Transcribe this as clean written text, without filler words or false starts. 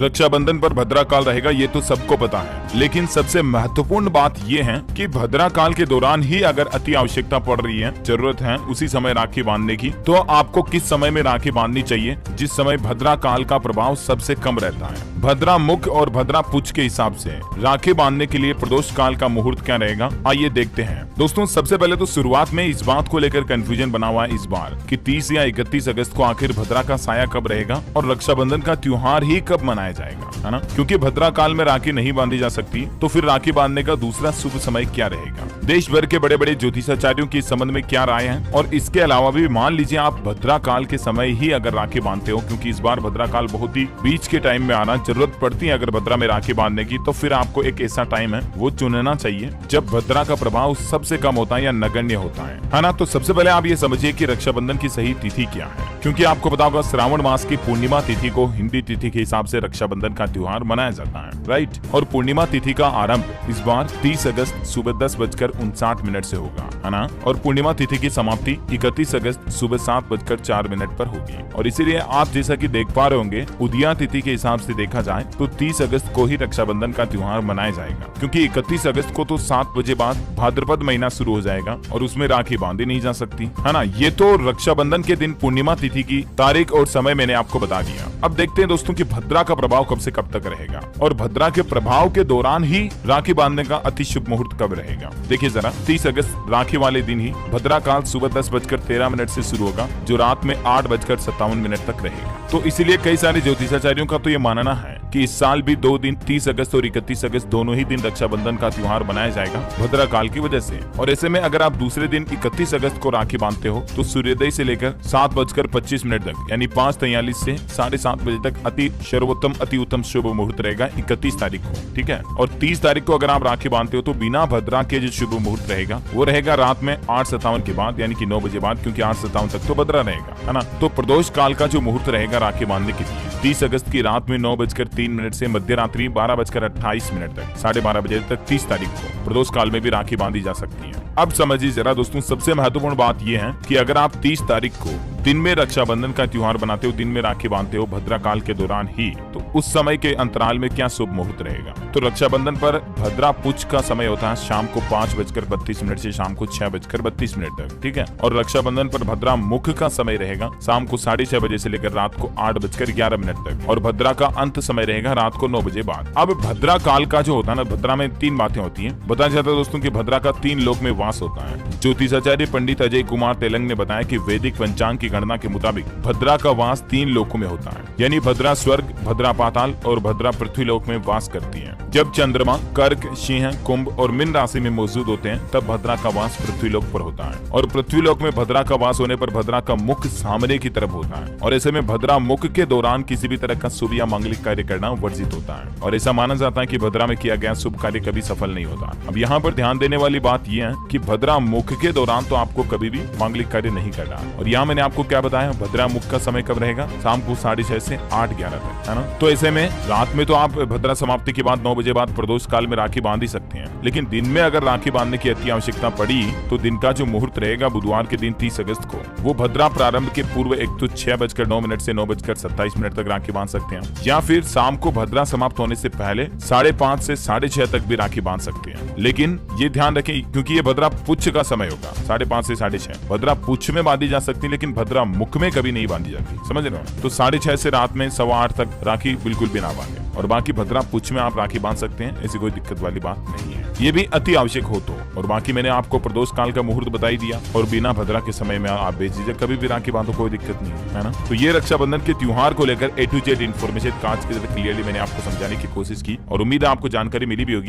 रक्षाबंधन पर भद्रा काल रहेगा ये तो सबको पता है, लेकिन सबसे महत्वपूर्ण बात ये है कि भद्रा काल के दौरान ही अगर अति आवश्यकता पड़ रही है, जरूरत है उसी समय राखी बांधने की, तो आपको किस समय में राखी बांधनी चाहिए जिस समय भद्रा काल का प्रभाव सबसे कम रहता है। भद्रा मुख और भद्रा पुच्छ के हिसाब से राखी बांधने के लिए प्रदोष काल का मुहूर्त क्या रहेगा, आइए देखते हैं। दोस्तों सबसे पहले तो शुरुआत में इस बात को लेकर कंफ्यूजन बना हुआ है इस बार कि 30 या 31 अगस्त को आखिर भद्रा का साया कब रहेगा और रक्षाबंधन का त्योहार ही कब मनाया जाएगा, है ना। क्योंकि भद्रा काल में राखी नहीं बांधी जा सकती, तो फिर राखी बांधने का दूसरा शुभ समय क्या रहेगा। देश भर के बड़े बड़े ज्योतिषाचार्यों की इस संबंध में क्या राय है, और इसके अलावा भी मान लीजिए आप भद्रा काल के समय ही अगर राखी बांधते हो, क्योंकि इस बार भद्रा काल बहुत ही बीच के टाइम में आना, जरूरत पड़ती है अगर भद्रा में राखी बांधने की, तो फिर आपको एक ऐसा टाइम है वो चुनना चाहिए जब भद्रा का प्रभाव सबसे कम होता है या नगण्य होता है ना। तो सबसे पहले आप ये समझिए कि रक्षाबंधन की सही तिथि क्या है, क्योंकि आपको पता होगा श्रावण मास की पूर्णिमा तिथि को हिंदी तिथि के हिसाब से रक्षाबंधन का त्योहार मनाया जाता है, राइट। और पूर्णिमा तिथि का आरंभ इस बार 30 अगस्त सुबह 10:59 से होगा, है ना। और पूर्णिमा तिथि की समाप्ति 31 अगस्त सुबह 7:04 पर होगी। और इसीलिए आप जैसा कि देख पा रहे होंगे, उदया तिथि के हिसाब से देखा जाए तो 30 अगस्त को ही रक्षाबंधन का त्योहार मनाया जाएगा, क्योंकि 31 अगस्त को तो 7 बजे बाद भाद्रपद महीना शुरू हो जाएगा और उसमें राखी बांधी नहीं जा सकती, है ना। ये तो रक्षाबंधन के दिन पूर्णिमा तिथि की तारीख और समय मैंने आपको बता दिया। अब देखते हैं दोस्तों कि भद्रा का प्रभाव कब से कब तक रहेगा और भद्रा के प्रभाव के दौरान ही राखी बांधने का अति शुभ मुहूर्त कब रहेगा। देखिए जरा, 30 अगस्त राखी वाले दिन ही भद्रा काल सुबह 10:13 से शुरू होगा, जो रात में 8:57 तक रहेगा। तो इसीलिए कई सारे ज्योतिषाचार्यों का तो ये मानना है कि इस साल भी 2 दिन 30 अगस्त और 31 अगस्त दोनों ही दिन रक्षाबंधन का त्योहार बनाया जाएगा भद्रा काल की वजह से। और ऐसे में अगर आप दूसरे दिन 31 अगस्त को राखी बांधते हो तो सूर्योदय से लेकर 7:25 तक यानी 5:43 से 7:30 बजे तक अति सर्वोत्तम अति उत्तम शुभ मुहूर्त रहेगा 31 तारीख को, ठीक है। और 30 तारीख को अगर आप राखी बांधते हो तो बिना भद्रा के जो शुभ मुहूर्त रहेगा वो रहेगा रात में 8:57 के बाद, यानी कि 9 बजे बाद, क्योंकि 8:57 तक तो भद्रा रहेगा, है ना। तो प्रदोष काल का जो मुहूर्त रहेगा राखी बांधने के लिए 30 अगस्त की रात में 9:03 से मध्य रात्रि 12:28 तक 12:30 बजे तक 30 तारीख को प्रदोष काल में भी राखी बांधी जा सकती है। अब समझिए जरा दोस्तों, सबसे महत्वपूर्ण बात यह है कि अगर आप 30 तारीख को दिन में रक्षाबंधन का त्योहार बनाते हो, दिन में राखी बांधते हो भद्रा काल के दौरान ही, तो उस समय के अंतराल में क्या शुभ मुहूर्त रहेगा। तो रक्षाबंधन पर भद्रा पुच्छ का समय होता है शाम को 5:32 से शाम को 6:32 तक, ठीक है। और रक्षाबंधन पर भद्रा मुख का समय रहेगा शाम को 6:30 बजे से लेकर रात को 8:11 तक, और भद्रा का अंत समय रहेगा रात को 9 बजे बाद। अब भद्रा काल का जो होता है ना, भद्रा में 3 बातें होती है। बताया जाता है दोस्तों की भद्रा का 3 लोक में वास होता है। ज्योतिषाचार्य पंडित अजय कुमार तेलंग ने बताया कि वैदिक पंचांग की गणना के मुताबिक भद्रा का वास 3 लोकों में होता है, यानी भद्रा स्वर्ग, भद्रा पाताल और भद्रा पृथ्वी लोक में वास करती है। जब चंद्रमा कर्क, सिंह, कुंभ और मीन राशि में मौजूद होते हैं तब भद्रा का वास पृथ्वी लोक पर होता है, और पृथ्वी लोक में भद्रा का वास होने पर भद्रा का मुख सामने की तरफ होता है, और ऐसे में भद्रा मुख के दौरान किसी भी तरह का शुभ या मांगलिक कार्य करना वर्जित होता है, और ऐसा माना जाता है कि भद्रा में किया गया शुभ कार्य कभी सफल नहीं होता। अब यहाँ पर ध्यान देने वाली बात यह है कि भद्रा मुख के दौरान तो आपको कभी भी मांगलिक कार्य नहीं करना। और यहाँ मैंने आपको क्या बताया, भद्रा मुख का समय कब रहेगा, शाम को 6:30 से 8:11 तक, है ना। तो ऐसे में रात में तो आप भद्रा समाप्ति के बाद 9 बजे बाद प्रदोष काल में राखी बांध ही सकते हैं, लेकिन दिन में अगर राखी बांधने की अति आवश्यकता पड़ी तो दिन का जो मुहूर्त रहेगा बुधवार के दिन 30 अगस्त को, वो भद्रा प्रारंभ के पूर्व एक तो 6:09 से 9:27 तक राखी बांध सकते हैं, या फिर शाम को भद्रा समाप्त होने से पहले 5:30 से 6:30 तक भी राखी बांध सकते हैं। लेकिन ये ध्यान रखें, क्योंकि ये भद्रा पुच्छ का समय होगा 5:30 से 6:30, भद्रा पुच्छ में बांधी जा सकती है लेकिन भद्रा मुख में कभी नहीं बांधी जाती, समझ रहे हो। तो 6:30 से रात में 7:15 तक राखी बिल्कुल भी ना बांधे, और बाकी भद्रा पुच्छ में आप राखी बांध सकते हैं, ऐसी कोई दिक्कत वाली बात नहीं है। ये भी अति आवश्यक हो तो। और बाकी मैंने आपको प्रदोष काल का मुहूर्त बताई दिया, और बिना भद्रा के समय में आप बेझिझक कभी भी राखी बांधो, कोई दिक्कत नहीं है ना। तो ये रक्षाबंधन के त्योहार को लेकर A to Z इन्फॉर्मेशन कांच की तरह क्लियरली मैंने आपको समझाने की कोशिश की, और उम्मीद है आपको जानकारी मिली भी होगी।